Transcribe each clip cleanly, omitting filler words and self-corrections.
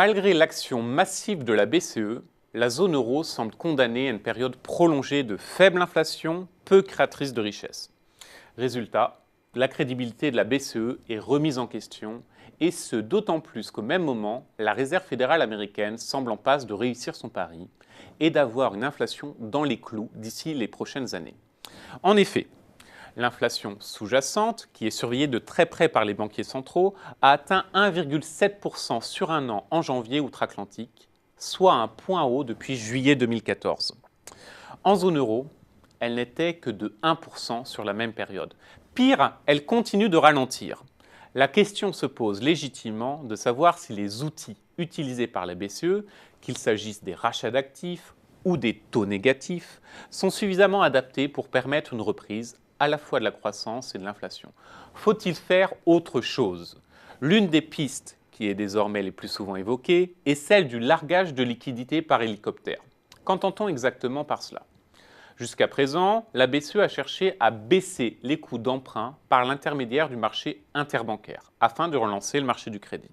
Malgré l'action massive de la BCE, la zone euro semble condamnée à une période prolongée de faible inflation, peu créatrice de richesse. Résultat, la crédibilité de la BCE est remise en question, et ce d'autant plus qu'au même moment, la Réserve fédérale américaine semble en passe de réussir son pari et d'avoir une inflation dans les clous d'ici les prochaines années. En effet, l'inflation sous-jacente, qui est surveillée de très près par les banquiers centraux, a atteint 1,7% sur un an en janvier outre-Atlantique, soit un point haut depuis juillet 2014. En zone euro, elle n'était que de 1% sur la même période. Pire, elle continue de ralentir. La question se pose légitimement de savoir si les outils utilisés par la BCE, qu'il s'agisse des rachats d'actifs ou des taux négatifs, sont suffisamment adaptés pour permettre une reprise à la fois de la croissance et de l'inflation. Faut-il faire autre chose? L'une des pistes qui est désormais les plus souvent évoquée est celle du largage de liquidités par hélicoptère. Qu'entend-on exactement par cela? Jusqu'à présent, la BCE a cherché à baisser les coûts d'emprunt par l'intermédiaire du marché interbancaire, afin de relancer le marché du crédit.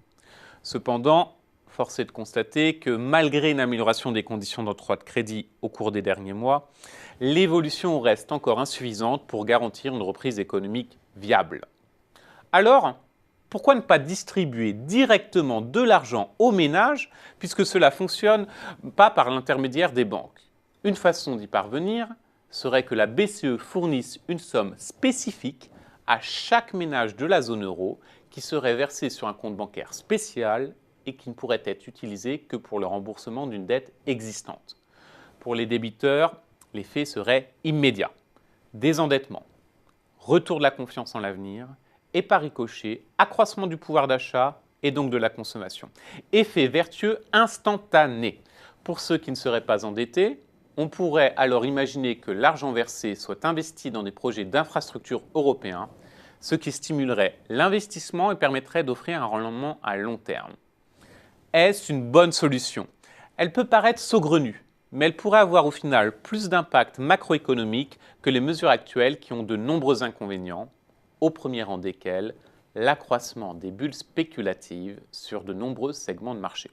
Cependant, force est de constater que malgré une amélioration des conditions d'octroi de crédit au cours des derniers mois, l'évolution reste encore insuffisante pour garantir une reprise économique viable. Alors, pourquoi ne pas distribuer directement de l'argent aux ménages, puisque cela ne fonctionne pas par l'intermédiaire des banques? Une façon d'y parvenir serait que la BCE fournisse une somme spécifique à chaque ménage de la zone euro qui serait versée sur un compte bancaire spécial et qui ne pourrait être utilisé que pour le remboursement d'une dette existante. Pour les débiteurs, l'effet serait immédiat. Désendettement, retour de la confiance en l'avenir et par ricochet, accroissement du pouvoir d'achat et donc de la consommation. Effet vertueux instantané. Pour ceux qui ne seraient pas endettés, on pourrait alors imaginer que l'argent versé soit investi dans des projets d'infrastructures européens, ce qui stimulerait l'investissement et permettrait d'offrir un rendement à long terme. Est-ce une bonne solution? Elle peut paraître saugrenue, mais elle pourrait avoir au final plus d'impact macroéconomique que les mesures actuelles qui ont de nombreux inconvénients, au premier rang desquels l'accroissement des bulles spéculatives sur de nombreux segments de marché.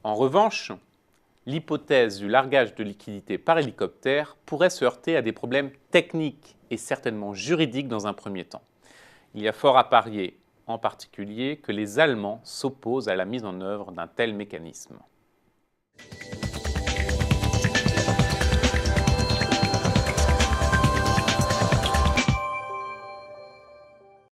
En revanche, l'hypothèse du largage de liquidités par hélicoptère pourrait se heurter à des problèmes techniques et certainement juridiques dans un premier temps. Il y a fort à parier, en particulier, que les Allemands s'opposent à la mise en œuvre d'un tel mécanisme.